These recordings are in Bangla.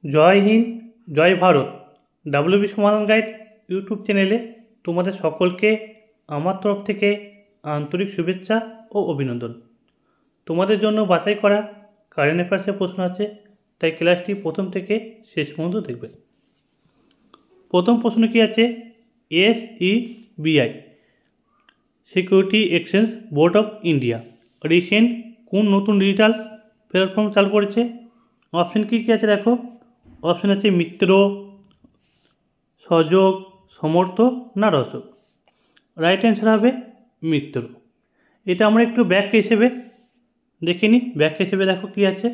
জয় হিন্দ, জয় ভারত। ডাব্লিউবি সমাধান গাইড ইউটিউব চ্যানেলে তোমাদের সকলকে আমার তরফ থেকে আন্তরিক শুভেচ্ছা ও অভিনন্দন। তোমাদের জন্য বাছাই করা কারেন্ট অ্যাফেয়ার্সের প্রশ্ন আছে, তাই ক্লাসটি প্রথম থেকে শেষ পর্যন্ত দেখবে। প্রথম প্রশ্ন কি আছে? SEBI security exchange board of India recent কোন নতুন ডিজিটাল প্ল্যাটফর্ম চালু করেছে? অপশন কী কী আছে দেখো। অপশন আছে মিত্র, সহযোগ, সমর্থ না রসক। রাইট অ্যান্সার হবে মিত্র। এটা আমরা একটু ব্যাখ্যা হিসেবে দেখে নিই। ব্যাখ্যা হিসেবে দেখো কী আছে।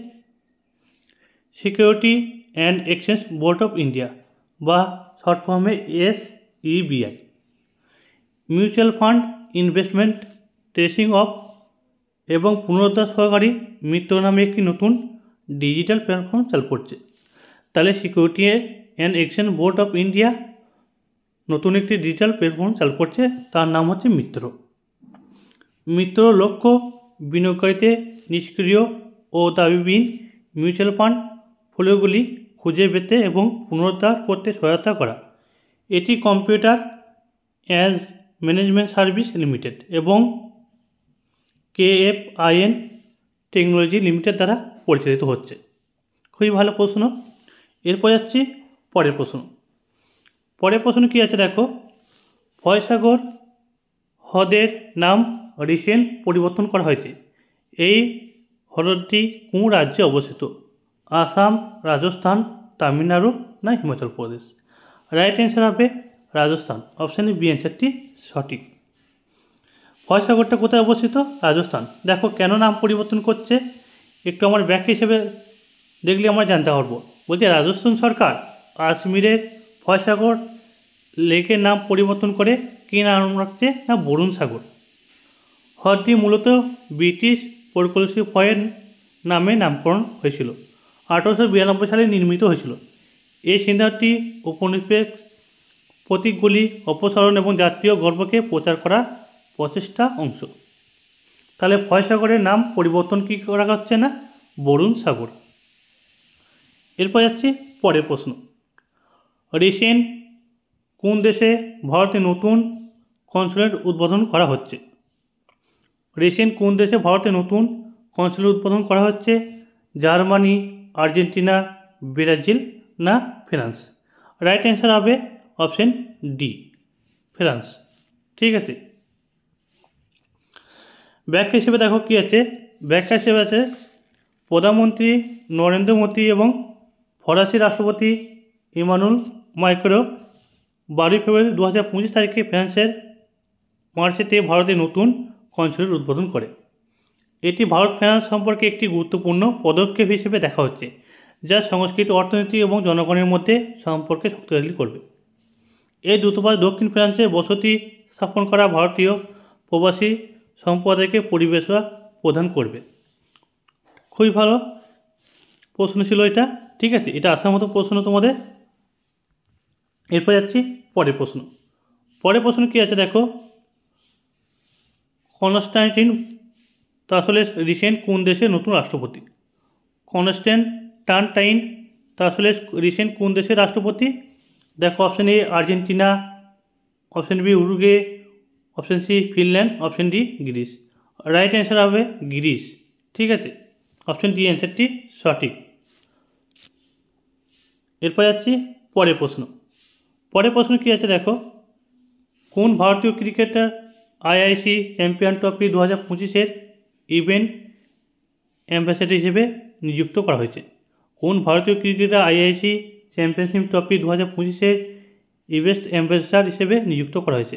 Security and exchange board of India বা শর্ট ফর্মে SEBI mutual fund investment tracing of এবং পুনরুদ্ধার সহকারী মিত্র নামে একটি নতুন ডিজিটাল প্ল্যাটফর্ম চালু করছে। তাহলে security and exchange board of India নতুন একটি ডিজিটাল প্ল্যাটফর্ম চালু করছে, তার নাম হচ্ছে মিত্র। মিত্র লক্ষ্য বিনিয়োগকারীদের নিষ্ক্রিয় ও দাবিবিহীন মিউচুয়াল ফান্ড ফ্লোগুলি খুঁজে পেতে এবং পুনরুদ্ধার করতে সহায়তা করা। এটি computer as management service limited এবং KFIN টেকনোলজি লিমিটেড দ্বারা পরিচালিত হচ্ছে। খুবই ভালো প্রশ্ন। এরপর যাচ্ছি পরের প্রশ্ন। পরের প্রশ্ন কী আছে দেখো। ভয়সাগর হ্রদের নাম রিসেন্ট পরিবর্তন করা হয়েছে। এই হ্রদটি কোন রাজ্যে অবস্থিত? আসাম, রাজস্থান, তামিলনাড়ু না হিমাচল প্রদেশ? রাইট অ্যান্সার হবে রাজস্থান। অপশান বি অ্যান্সারটি সঠিক। ভয়সাগরটা কোথায় অবস্থিত? রাজস্থান। দেখো কেন নাম পরিবর্তন করছে একটু আমার ব্যাখ্যা হিসেবে দেখলে আমরা জানতে পারবো। বলছে রাজস্থান সরকার কাশ্মীরের ভয়সাগর লেকের নাম পরিবর্তন করে কী নাম রাখছে না বরুণ সাগর। হ্রদটি মূলত ব্রিটিশ প্রকৌশলী পয়েন্ট নামে নামকরণ হয়েছিল। 1892 সালে নির্মিত হয়েছিল। এই সিদ্ধান্তটি উপনিবেশ প্রতীকগুলি অপসারণ এবং জাতীয় গর্বকে প্রচার করার প্রচেষ্টা অংশ। তাহলে ভয়সাগরের নাম পরিবর্তন কী করা হচ্ছে না বরুণ সাগর। এরপর যাচ্ছি পরের প্রশ্ন। রিসেন্ট কোন দেশে ভারতে নতুন কনসুলেট উদ্বোধন করা হচ্ছে? রিসেন্ট কোন দেশে ভারতে নতুন কনসুলেট উদ্বোধন করা হচ্ছে? জার্মানি, আর্জেন্টিনা, ব্রাজিল না ফ্রান্স? রাইট অ্যান্সার হবে অপশন ডি ফ্রান্স। ঠিক আছে। ব্যাখ্যা হিসেবে দেখো কী আছে। ব্যাখ্যা হিসেবে আছে প্রধানমন্ত্রী নরেন্দ্র মোদী এবং ফরাসি রাষ্ট্রপতি ইমানুয়েল ম্যাক্রঁ 12 ফেব্রুয়ারি 2025 তারিখে ফ্রান্সের মার্সেতে ভারতে নতুন কনসুলেট উদ্বোধন করে। এটি ভারত ফ্রান্স সম্পর্কে একটি গুরুত্বপূর্ণ পদক্ষেপ হিসেবে দেখা হচ্ছে, যা সংস্কৃতি, অর্থনীতি এবং জনগণের মধ্যে সম্পর্কে শক্তিশালী করবে। এই দূতাবাস দক্ষিণ ফ্রান্সে বসতি স্থাপন করা ভারতীয় প্রবাসী সম্প্রদায়কে পরিবেশ প্রদান করবে। খুবই ভালো প্রশ্ন ছিল এটা। ঠিক আছে, এটা আসার মতো প্রশ্ন তোমাদের। এরপর যাচ্ছি পরের প্রশ্ন। পরের প্রশ্ন কী আছে দেখো। কনস্টান্টিন আসলে রিসেন্ট কোন দেশের নতুন রাষ্ট্রপতি? কনস্ট্যান্টাইন আসলে রিসেন্ট কোন দেশের রাষ্ট্রপতি? দেখো option A Argentina, option B Uruguay, option C Finland, option D Greece. Right answer হবে গ্রিস। ঠিক আছে, অপশান ডি অ্যান্সারটি সঠিক। এরপর যাচ্ছি পরের প্রশ্ন। পরের প্রশ্ন কী আছে দেখো। কোন ভারতীয় ক্রিকেটার IIC চ্যাম্পিয়ন ট্রফি 2025-এর ইভেন্ট অ্যাম্বাসেডর হিসেবে নিযুক্ত করা হয়েছে? কোন ভারতীয় ক্রিকেটার IIC চ্যাম্পিয়নশিপ ট্রফি 2025-এর ইভেন্ট অ্যাম্বাসেডর হিসেবে নিযুক্ত করা হয়েছে?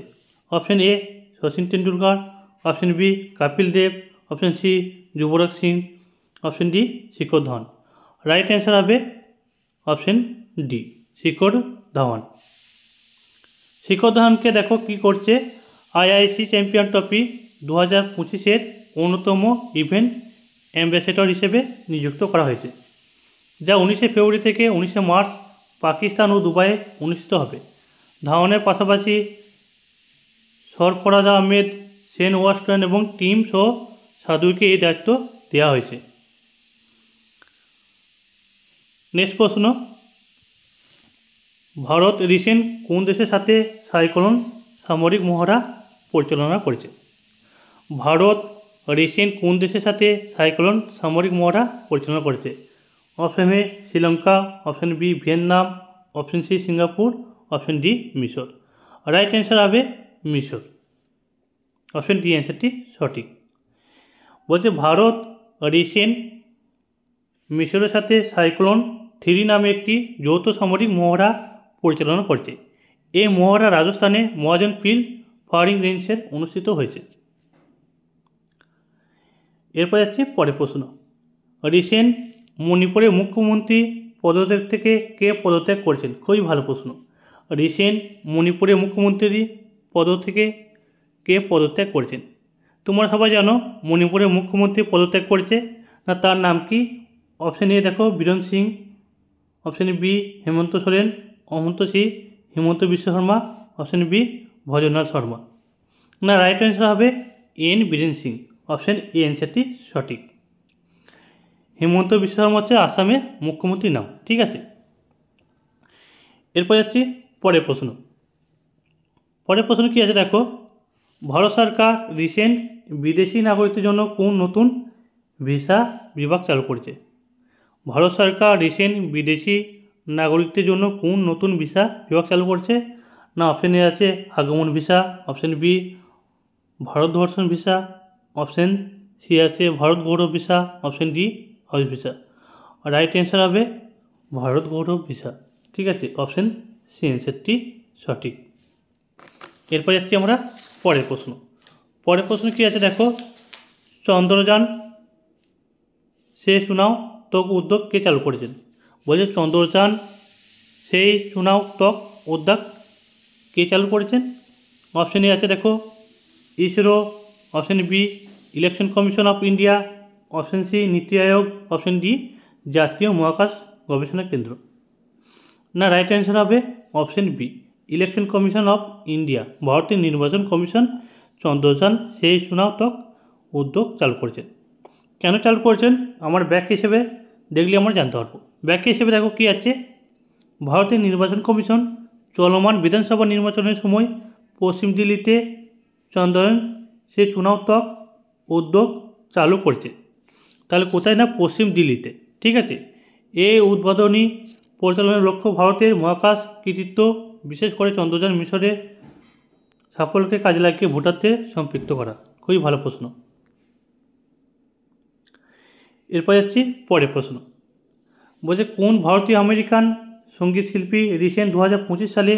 Option A Sachin Tendulkar, option B Kapil Dev, option C Yuvraj Singh, option D Shikhar Dhawan. Right answer হবে অপশান ডি শিখর ধাওয়ান। শিখর ধাওয়ানকে দেখো কী করছে, IIC চ্যাম্পিয়ন ট্রফি 2025-এর অন্যতম ইভেন্ট অ্যাম্বাসেডর হিসেবে নিযুক্ত করা হয়েছে, যা 19 ফেব্রুয়ারি থেকে 19 মার্চ পাকিস্তান ও দুবাইয়ে অনুষ্ঠিত হবে। ধাওয়ানের পাশাপাশি সরফরাজ আহমেদ, শেন ওয়াটসন এবং টিম সহ সাধুকে এই দায়িত্ব দেওয়া হয়েছে। নেক্সট প্রশ্ন। ভারত রিসেন্ট কোন দেশের সাথে সাইক্লোন সামরিক মহড়া পরিচালনা করেছে? ভারত রিসেন্ট কোন দেশের সাথে সাইক্লোন সামরিক মহড়া পরিচালনা করেছে? Option A Sri Lanka, option B Vietnam, option C Singapore, option D মিশর। রাইট অ্যান্সার হবে মিশর। অপশন ডি অ্যান্সারটি সঠিক। বলছে ভারত রিসেন্ট মিশরের সাথে সাইক্লোন 3 নামে একটি যৌথ সামরিক মহড়া পরিচালনা করছে। এই মহড়া রাজস্থানে মহাজন ফিল্ড ফায়ারিং রেঞ্জে অনুষ্ঠিত হয়েছে। এরপর যাচ্ছে পরের প্রশ্ন। রিসেন্ট মণিপুরের মুখ্যমন্ত্রী পদত্যাগ থেকে কে পদত্যাগ করেছেন? খুবই ভালো প্রশ্ন। রিসেন্ট মণিপুরের মুখ্যমন্ত্রী পদ থেকে কে পদত্যাগ করেছেন? তোমরা সবাই জানো মণিপুরের মুখ্যমন্ত্রী পদত্যাগ করেছে না, তার নাম কি? অপশন এ দেখো Biren Singh, option B Hemant Soren, Amant Singh, Himanta Biswa Sarma, option B Bhajanlal Sharma. না, রাইট অ্যান্সার হবে N Biren Singh. Option A অ্যান্সারটি সঠিক। হিমন্ত বিশ্ব শর্মা হচ্ছে আসামের মুখ্যমন্ত্রীর নাম। ঠিক আছে, এরপর যাচ্ছি পরের প্রশ্ন। পরের প্রশ্ন কী আছে দেখো। ভারত সরকার রিসেন্ট বিদেশি নাগরিকদের জন্য কোন নতুন ভিসা বিভাগ চালু করেছে? ভারত সরকার রিসেন্ট বিদেশি নাগরিকদের জন্য কোন নতুন ভিসা বিভাগ চালু করছে? না, অপশন এ আছে আগমন ভিসা, অপশন বি ভারত দর্শন ভিসা, অপশন সি আছে Bharat Gaurav visa, option D house visa. Right answer হবে ভারত গৌরব ভিসা। ঠিক আছে, অপশন সি অ্যান্সারটি সঠিক। এরপর যাচ্ছি আমরা পরের প্রশ্ন। পরের প্রশ্ন কী আছে দেখো। চন্দ্রযান সে সুনাও তক উদ্যোগ কে চালু করেছেন? বলছে চন্দ্রযান সেই সুনাও তক উদ্যোগ কে চালু করেছেন? অপশন এ আছে দেখো ISRO, option B election commission of India, option C NITI Aayog, option D জাতীয় মহাকাশ গবেষণা কেন্দ্র। না, রাইট অ্যান্সার হবে option B election commission of India. ভারতের নির্বাচন কমিশন চন্দ্রযান সেই সুনাও তক উদ্যোগ চালু করেছেন। কেন চালু করেছেন আমার ব্যাখ্যা হিসেবে দেখলে আমরা জানতে পারবো। ব্যাখ্যা হিসেবে দেখো কী আছে। ভারতের নির্বাচন কমিশন চলমান বিধানসভা নির্বাচনের সময় পশ্চিম দিল্লিতে চন্দ্রযান সেই সুনাও তক উদ্যোগ চালু করেছে। তাহলে কোথায়? না, পশ্চিম দিল্লিতে। ঠিক আছে, এই উদ্বোধনী পরিচালনার লক্ষ্য ভারতের মহাকাশ কৃতিত্ব, বিশেষ করে চন্দ্রযান মিশরে সাফল্যকে কাজে লাগিয়ে ভোটারদের সম্পৃক্ত করা। খুবই ভালো প্রশ্ন। এরপর যাচ্ছি পরের প্রশ্ন। বলছে কোন ভারতীয় আমেরিকান সঙ্গীত শিল্পী রিসেন্ট 2025 সালে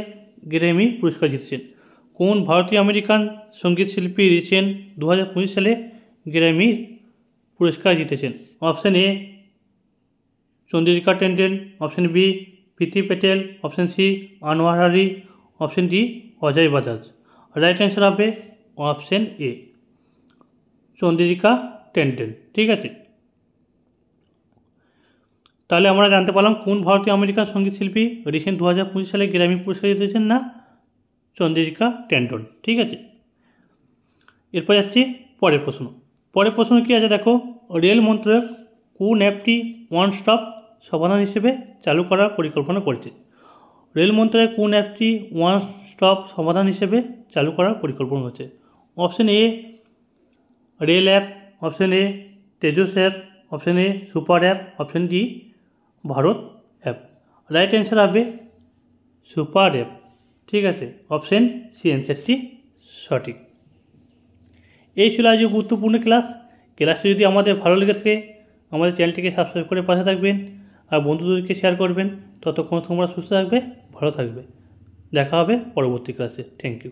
গ্র্যামি পুরস্কার জিতেছেন? কোন ভারতীয় আমেরিকান সঙ্গীত শিল্পী রিসেন্ট 2025 সালে গ্র্যামি পুরস্কার জিতেছেন? Option A Chandrika Tandon, option B Priti Patel, option C Anwar Hari, option D Ajay Bajaj. Right answer হবে অপশন এ চন্দ্রিকা টেন্ডন। ঠিক আছে, তাহলে আমরা জানতে পারলাম কোন ভারতীয় আমেরিকান সঙ্গীত শিল্পী রিসেন্ট 2025 সালে গ্র্যামি পুরস্কার জিতেছেন। না, চন্দ্রিকা টেন্ডন। ঠিক আছে, এরপর যাচ্ছি পরের প্রশ্ন। পরের প্রশ্ন কী আছে দেখো। রেল মন্ত্রক কোন অ্যাপটি ওয়ান স্টপ সমাধান হিসেবে চালু করার পরিকল্পনা করেছে? রেল মন্ত্রক কোন অ্যাপটি ওয়ান স্টপ সমাধান হিসেবে চালু করার পরিকল্পনা হচ্ছে? Option A rail app, option A Tejas app, option A super app, option D Bharat app. Right answer হবে সুপার অ্যাপ। ঠিক আছে, অপশন সি অ্যান্সারটি সঠিক। এই ছিল আজ গুরুত্বপূর্ণ ক্লাসটি যদি আমাদের ভালো লেগে থাকে আমাদের চ্যানেলটিকে সাবস্ক্রাইব করে পাশে থাকবেন আর বন্ধুদেরকে শেয়ার করবেন। ততক্ষণ তোমরা সুস্থ থাকবে, ভালো থাকবে। দেখা হবে পরবর্তী ক্লাসে। Thank you.